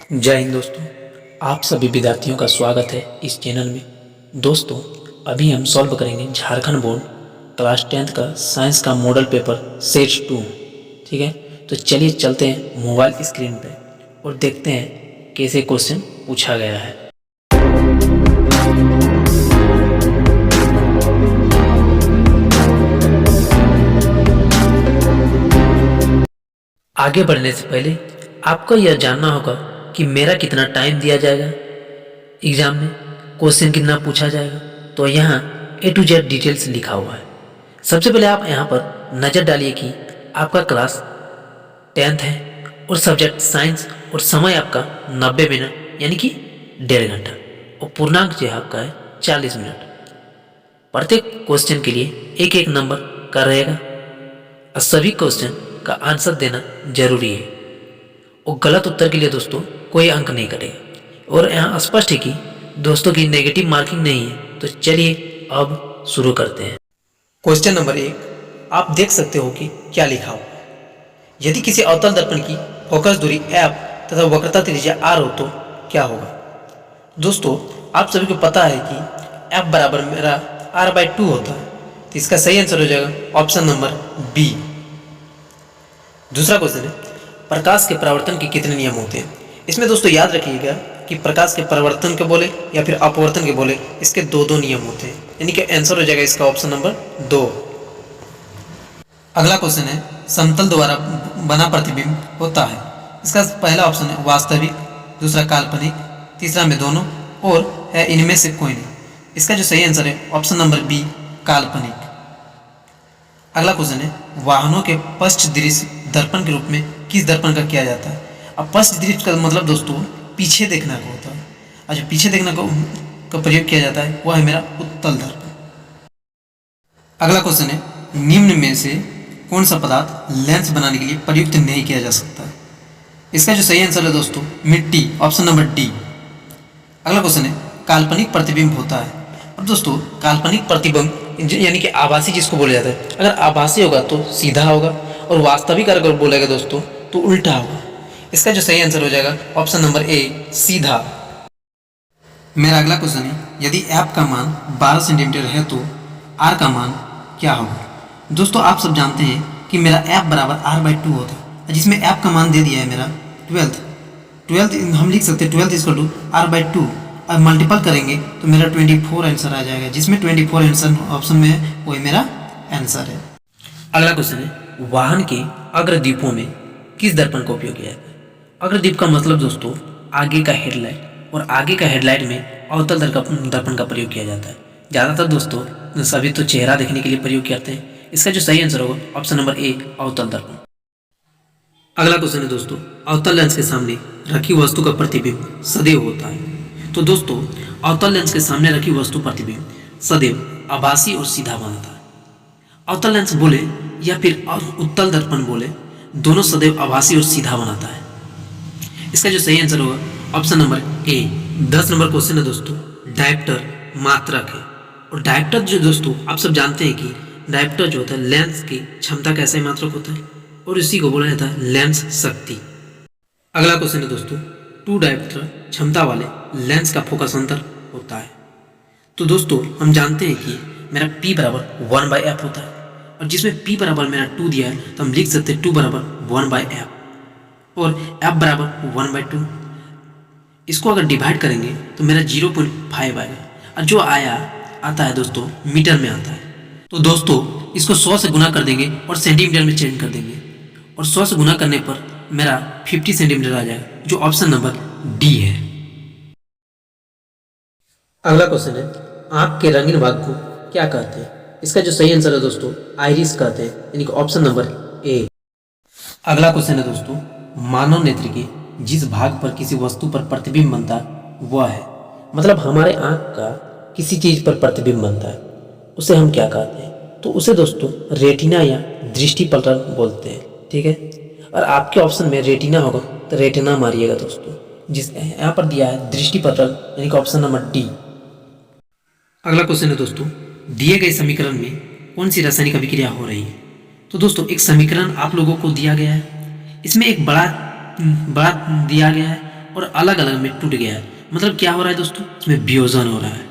जय हिंद दोस्तों। आप सभी विद्यार्थियों का स्वागत है इस चैनल में। दोस्तों, अभी हम सॉल्व करेंगे झारखंड बोर्ड क्लास 10th का साइंस का मॉडल पेपर सेट 2। ठीक है, तो चलिए चलते हैं मोबाइल स्क्रीन पे और देखते हैं कैसे क्वेश्चन पूछा गया है। आगे बढ़ने से पहले आपको यह जानना होगा कि मेरा कितना टाइम दिया जाएगा एग्जाम में, क्वेश्चन कितना पूछा जाएगा। तो यहाँ A to Z डिटेल्स लिखा हुआ है। सबसे पहले आप यहाँ पर नज़र डालिए कि आपका क्लास 10th है और सब्जेक्ट साइंस और समय आपका 90 मिनट यानी कि 1.5 घंटा और पूर्णांक जो है आपका है 40 मिनट। प्रत्येक क्वेश्चन के लिए एक एक नंबर का रहेगा और सभी क्वेश्चन का आंसर देना जरूरी है और गलत उत्तर के लिए दोस्तों कोई अंक नहीं कटेगा। और यहाँ स्पष्ट है कि दोस्तों की नेगेटिव मार्किंग नहीं है। तो चलिए अब शुरू करते हैं। क्वेश्चन नंबर 1, आप देख सकते हो कि क्या लिखा हो। यदि किसी अवतल दर्पण की फोकस दूरी f तथा वक्रता त्रिज्या r हो तो क्या होगा। दोस्तों, आप सभी को पता है कि f बराबर मेरा r/2 होता है, तो इसका सही आंसर हो जाएगा ऑप्शन नंबर बी। दूसरा क्वेश्चन है, प्रकाश के परावर्तन के कितने नियम होते हैं। इसमें दोस्तों याद रखिएगा कि प्रकाश के परावर्तन के बोले या फिर अपवर्तन के बोले, इसके दो नियम होते हैं, यानी कि आंसर हो जाएगा इसका ऑप्शन नंबर 2। अगला क्वेश्चन है, समतल द्वारा बना प्रतिबिंब होता है। इसका पहला ऑप्शन है वास्तविक, दूसरा काल्पनिक, तीसरा में दोनों और है इनमें से कोई नहीं। इसका जो सही आंसर है ऑप्शन नंबर बी, काल्पनिक। अगला क्वेश्चन है, वाहनों के पश्च दृश्य दर्पण के रूप में किस दर्पण का किया जाता है। अब पश्च दृश्य का मतलब दोस्तों पीछे देखना का होता है, और जो पीछे देखना का प्रयोग किया जाता है वह है मेरा उत्तल दर्पण। अगला क्वेश्चन है, निम्न में से कौन सा पदार्थ लेंस बनाने के लिए प्रयुक्त नहीं किया जा सकता। इसका जो सही आंसर है दोस्तों मिट्टी, ऑप्शन नंबर डी। अगला क्वेश्चन है, काल्पनिक प्रतिबिंब होता है। अब दोस्तों काल्पनिक प्रतिबिंब यानी कि आभासी जिसको बोला जाता है, अगर आभासी होगा तो सीधा होगा और वास्तविक अगर बोलेगा दोस्तों तो उल्टा होगा। इसका जो सही आंसर हो जाएगा ऑप्शन नंबर ए, सीधा। मेरा अगला क्वेश्चन है, यदि f का मान 12 सेंटीमीटर है तो r का मान क्या होगा। दोस्तों आप सब जानते हैं कि मेरा f बराबर r/2 होता है, जिसमें f का मान दे दिया है मेरा 12 हम लिख सकते हैं 12 इक्वल टू r/2। अब मल्टीपल करेंगे तो मेरा 24 आंसर आ जाएगा, जिसमें 24 आंसर ऑप्शन में है वही मेरा आंसर है। अगला क्वेश्चन है, वाहन के अग्रदीपों में किस दर्पण का उपयोग किया जाता है। अग्रदीप का मतलब दोस्तों आगे का हेडलाइट, और आगे का हेडलाइट में अवतल दर्पण का प्रयोग किया जाता है। ज़्यादातर दोस्तों सभी तो चेहरा देखने के लिए प्रयोग करते हैं। इसका जो सही आंसर होगा ऑप्शन नंबर ए, अवतल दर्पण। अगला क्वेश्चन है दोस्तों, अवतल लेंस के सामने रखी वस्तु का प्रतिबिंब सदैव होता है। तो दोस्तों अवतल लेंस के सामने रखी वस्तु प्रतिबिंब सदैव आभासी और सीधा बनता है। अवतल लेंस बोले या फिर उत्तल दर्पण बोले, दोनों सदैव आभासी और सीधा बनाता है। इसका जो सही आंसर होगा option number A. 10 number question है दोस्तों, डायप्टर मात्रक है। और डायप्टर जो दोस्तों आप सब जानते हैं कि डायप्टर जो होता है लेंस की क्षमता का ऐसा ही मात्रक होता है, और इसी को बोला जाता है लेंस शक्ति। अगला क्वेश्चन है दोस्तों, 2 डायप्टर क्षमता वाले लेंस का फोकस अंतर होता है। तो दोस्तों हम जानते हैं कि मेरा P बराबर 1/f होता है, और जिसमें P बराबर मेरा 2 दिया है तो हम लिख सकते हैं 2 बराबर 1/f और f बराबर 1/2। इसको अगर डिवाइड करेंगे तो मेरा 0.5 आएगा, और जो आता है दोस्तों मीटर में आता है। तो दोस्तों इसको 100 से गुना कर देंगे और सेंटीमीटर में चेंज कर देंगे, और 100 से गुना करने पर मेरा 50 सेंटीमीटर आ जाएगा, जो ऑप्शन नंबर डी है। अगला क्वेश्चन है, आंख के रंगीन भाग को क्या कहते हैं। इसका जो सही आंसर है दोस्तों आइरिस कहते हैं, यानी कि ऑप्शन नंबर ए। अगला क्वेश्चन है दोस्तों, मानव नेत्र के जिस भाग पर किसी वस्तु पर प्रतिबिंब बनता है वह है, मतलब हमारे आंख का किसी चीज पर प्रतिबिंब बनता है, उसे हम क्या कहते हैं। तो उसे दोस्तों रेटिना या दृष्टि पटल बोलते हैं। ठीक है, और आपके ऑप्शन में रेटिना होगा तो रेटिना मारिएगा दोस्तों। जिस यहाँ पर दिया है दृष्टि पटल, यानी कि ऑप्शन नंबर डी। अगला क्वेश्चन है दोस्तों, दिए गए समीकरण में कौन सी रासायनिक अभिक्रिया हो रही है। तो दोस्तों एक समीकरण आप लोगों को दिया गया है, इसमें एक बड़ा दिया गया है और अलग अलग में टूट गया है। मतलब क्या हो रहा है दोस्तों, इसमें वियोजन हो रहा है।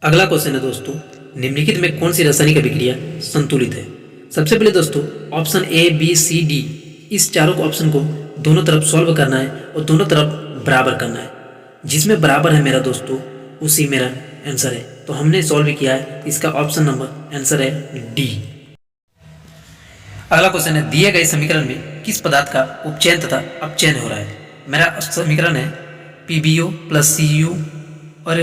अगला क्वेश्चन है दोस्तों, निम्नलिखित में कौन सी रासायनिक अभिक्रिया संतुलित है? सबसे पहले दोस्तों option A B C D, इस चारों को ऑप्शन को दोनों तरफ सॉल्व करना है और दोनों तरफ बराबर करना है। जिसमें बराबर है मेरा दोस्तों उसी मेरा आंसर है। तो हमने सॉल्व किया है, इसका ऑप्शन नंबर आंसर है डी। अगला क्वेश्चन है, दिए गए समीकरण में किस पदार्थ का उपचयन तथा अपचयन हो रहा है? मेरा समीकरण है PbO प्लस CuO और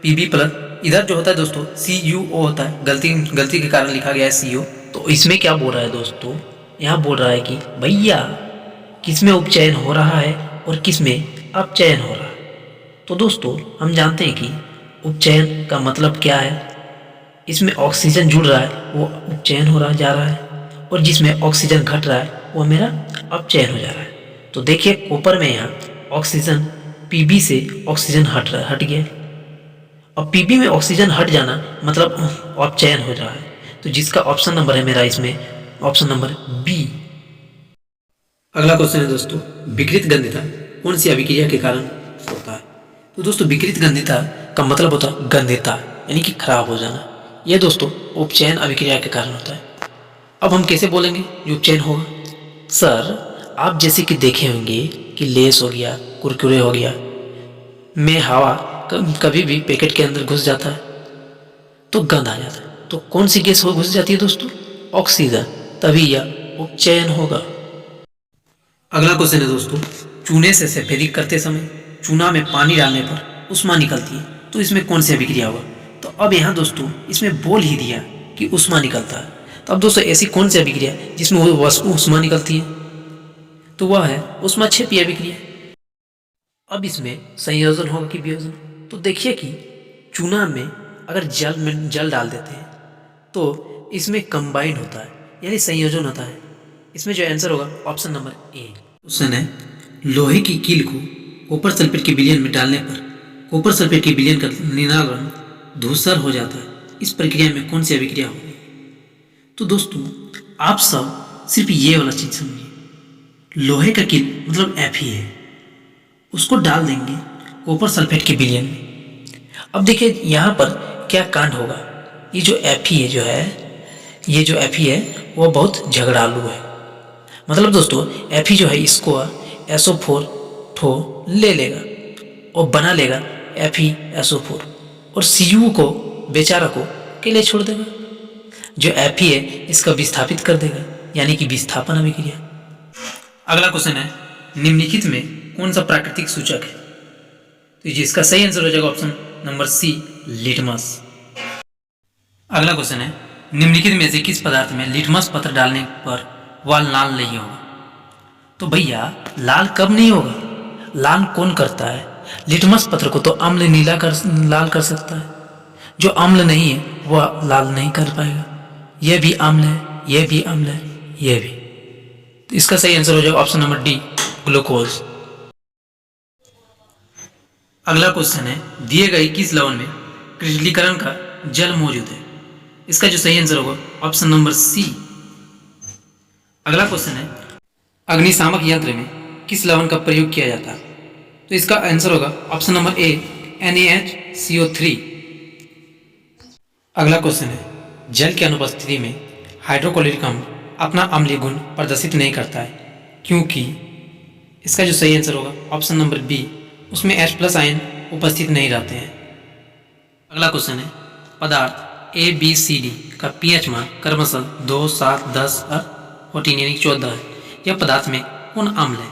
Pb प्लस, इधर जो होता है दोस्तों CuO होता है, गलती के कारण लिखा गया है CO। तो इसमें क्या बोल रहा है दोस्तों, यहाँ बोल रहा है कि भैया किस में उपचयन हो रहा है और किस में अपचयन हो रहा है। तो दोस्तों हम जानते हैं कि उपचयन का मतलब क्या है, इसमें ऑक्सीजन जुड़ रहा है वो उपचयन हो रहा जा रहा है, और जिसमें ऑक्सीजन घट रहा है वो मेरा अपचयन हो जा रहा है। तो देखिए कॉपर में यहाँ ऑक्सीजन Pb से ऑक्सीजन हट गया, और Pb में ऑक्सीजन हट जाना मतलब अपचयन हो रहा है। तो जिसका ऑप्शन नंबर है मेरा इसमें ऑप्शन नंबर बी। अगला क्वेश्चन है दोस्तों, विकृत गंधिता कौन सी अभिक्रिया के कारण होता है? तो दोस्तों विकृत गंधिता का मतलब होता है गंधिता यानी कि खराब हो जाना। यह दोस्तों उपचयन अभिक्रिया के कारण होता है। अब हम कैसे बोलेंगे जो उपचयन होगा? सर आप जैसे कि देखे होंगे कि लेस हो गया, कुरकुरे हो गया, में हवा कभी भी पैकेट के अंदर घुस जाता है तो गंध आ जाता है। तो कौन सी गैस घुस जाती है दोस्तों? ऑक्सीजन, तभी यह उपचयन होगा। अगला क्वेश्चन है दोस्तों, चूने से सफेदी करते समय चूना में पानी डालने पर उष्मा निकलती है, तो इसमें कौन सी अभिक्रिया होगा? तो अब यहाँ दोस्तों इसमें बोल ही दिया कि उष्मा निकलता है। तो अब दोस्तों ऐसी कौन सी अभिक्रिया जिसमें वो उष्मा निकलती है? तो वह है उष्माक्षेपीय अभिक्रिया। अब इसमें संयोजन होगा कि वियोजन? तो देखिए कि चूना में अगर जल डाल देते हैं तो इसमें कंबाइंड होता है यानी संयोजन होता है। इसमें जो आंसर होगा ऑप्शन नंबर ए। क्वेश्चन है, लोहे की कील को कॉपर सल्फेट के विलयन में डालने पर कॉपर सल्फेट के विलयन का नीला रंग धूसर हो जाता है। इस प्रक्रिया में कौन सी अभिक्रिया होगी? तो दोस्तों आप सब सिर्फ ये वाला चीज समझिए, लोहे का कील मतलब Fe है, उसको डाल देंगे कॉपर सल्फेट के विलयन में। अब देखिए यहाँ पर क्या कांड होगा, ये जो Fe है वो बहुत झगड़ालू है। मतलब दोस्तों Fe जो है इसको SO4 ठो ले लेगा और बना लेगा FeSO4 और Cu को बेचारा को अकेले छोड़ देगा। जो Fe है इसका विस्थापित कर देगा यानी कि विस्थापन अभिक्रिया। अगला क्वेश्चन है, निम्नलिखित में कौन सा प्राकृतिक सूचक है? तो जिसका सही आंसर हो जाएगा ऑप्शन नंबर सी, लिटमस। अगला क्वेश्चन है, निम्नलिखित में से किस पदार्थ में लिटमस पत्र डालने पर वह लाल नहीं होगा? तो भैया लाल कब नहीं होगा? लाल कौन करता है? लिटमस पत्र को तो अम्ल लाल कर सकता है, जो अम्ल नहीं है वह लाल नहीं कर पाएगा। यह भी अम्ल है, यह भी अम्ल है, यह भी। तो इसका सही आंसर हो जाएगा ऑप्शन नंबर डी, ग्लूकोज। अगला क्वेश्चन है, दिए गए किस लवण में क्रिस्टलीकरण का जल मौजूद है? इसका जो सही आंसर होगा ऑप्शन नंबर सी। अगला क्वेश्चन है, अग्निशामक यंत्र में किस लवण का प्रयोग किया जाता है? तो इसका आंसर होगा ऑप्शन नंबर ए, NaHCO3। अगला क्वेश्चन है, जल की अनुपस्थिति में हाइड्रोक्लोरिक अम्ल अपना अम्लीय गुण प्रदर्शित नहीं करता है क्योंकि? इसका जो सही आंसर होगा ऑप्शन नंबर बी, उसमें H+ आयन उपस्थित नहीं रहते हैं। अगला क्वेश्चन है, पदार्थ ABCD का pH मान क्रमशः 2, 7, 10 और 14 यानी 14 है। यह पदार्थ में कौन अम्ल है?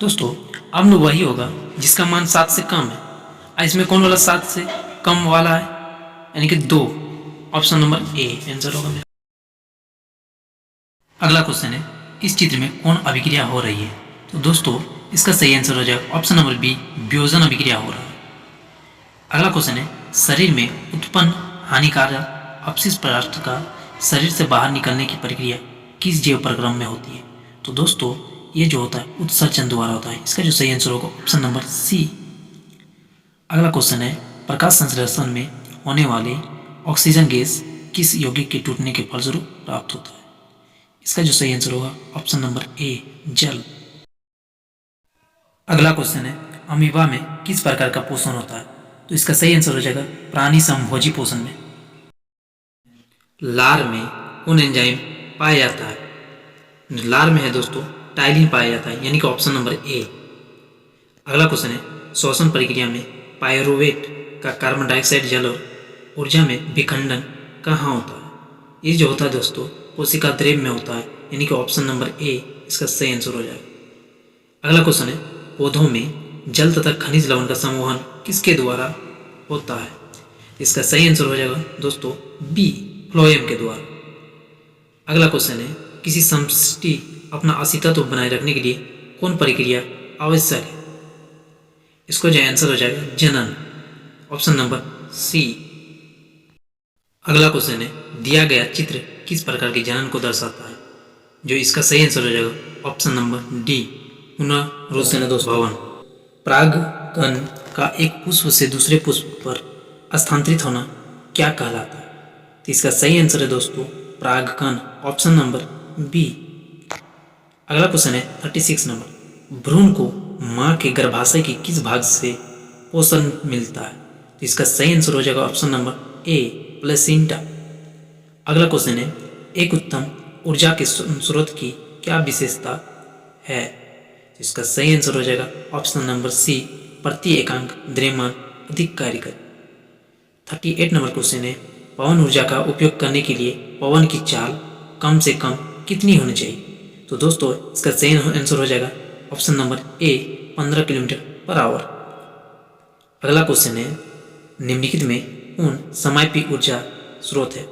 दोस्तों अम्ल वही होगा जिसका मान 7 से कम है। इसमें कौन वाला 7 से कम वाला है यानी कि 2, ऑप्शन नंबर ए आंसर होगा मेरा। अगला क्वेश्चन है, इस चित्र में कौन अभिक्रिया हो रही है? तो दोस्तों इसका सही आंसर हो जाएगा ऑप्शन नंबर बी, वियोजन अभिक्रिया हो रहा है। अगला क्वेश्चन है, शरीर में उत्पन्न हानिकारक अपशिष्ट पदार्थ का शरीर से बाहर निकलने की प्रक्रिया किस जैव प्रक्रम में होती है? तो दोस्तों ये जो होता है उत्सर्जन द्वारा होता है। इसका जो सही आंसर होगा ऑप्शन नंबर सी। अगला क्वेश्चन है, प्रकाश संश्लेषण में होने वाले ऑक्सीजन गैस किस यौगिक के टूटने के फलस्वरूप प्राप्त होता है? इसका जो सही आंसर होगा ऑप्शन नंबर ए, जल। अगला क्वेश्चन है, अमीबा में किस प्रकार का पोषण होता है? तो इसका सही आंसर हो जाएगा प्राणी समभोजी पोषण में। लार में कौन एंजाइम पाया जाता है? लार में है दोस्तों टाइलिन पाया जाता है, यानी कि ऑप्शन नंबर ए। अगला क्वेश्चन है, श्वसन प्रक्रिया में पायरुवेट का कार्बन डाइऑक्साइड जल और ऊर्जा में विखंडन कहाँ होता है? ये जो होता है दोस्तों कोशिका द्रव्य में होता है, यानी कि ऑप्शन नंबर ए इसका सही आंसर हो जाएगा। अगला क्वेश्चन है, पौधों में जल तथा खनिज लवण का संवहन किसके द्वारा होता है? इसका सही आंसर हो जाएगा दोस्तों बी, फ्लोएम के द्वारा। अगला क्वेश्चन है, किसी समष्टि अपना अस्तित्व बनाए रखने के लिए कौन प्रक्रिया आवश्यक है? इसको जो आंसर हो जाएगा जनन, ऑप्शन नंबर सी। अगला क्वेश्चन है, दिया गया चित्र किस प्रकार के जनन को दर्शाता है? जो इसका सही आंसर हो जाएगा ऑप्शन नंबर डी, पुनरुत्पादन। परागकण का एक पुष्प से दूसरे पुष्प पर स्थानांतरित होना क्या कहलाता है? तो इसका सही आंसर है दोस्तों परागकण, ऑप्शन नंबर बी। अगला क्वेश्चन है 36 नंबर, भ्रूण को मां के गर्भाशय के किस भाग से पोषण मिलता है? तो इसका सही आंसर हो जाएगा ऑप्शन नंबर ए, प्लेसेंटा। अगला क्वेश्चन है, एक उत्तम ऊर्जा के स्रोत की क्या विशेषता है? तो इसका सही आंसर हो जाएगा ऑप्शन नंबर सी, प्रति एकांक द्रव्यमान अधिक कार्य करे। 38 नंबर क्वेश्चन है, पवन ऊर्जा का उपयोग करने के लिए पवन की चाल कम से कम कितनी होनी चाहिए? तो दोस्तों इसका सही आंसर हो जाएगा option number A, 15 kilometre per hour. अगला क्वेश्चन है, निम्नलिखित में कौन समापी ऊर्जा स्रोत है?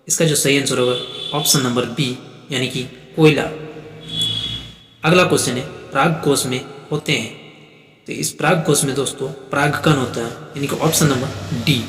इसका जो सही आंसर होगा ऑप्शन नंबर बी, यानी कि कोयला। अगला क्वेश्चन है, पराग कोश में होते हैं? तो इस पराग कोश में दोस्तों परागकण होता है, यानी कि ऑप्शन नंबर डी।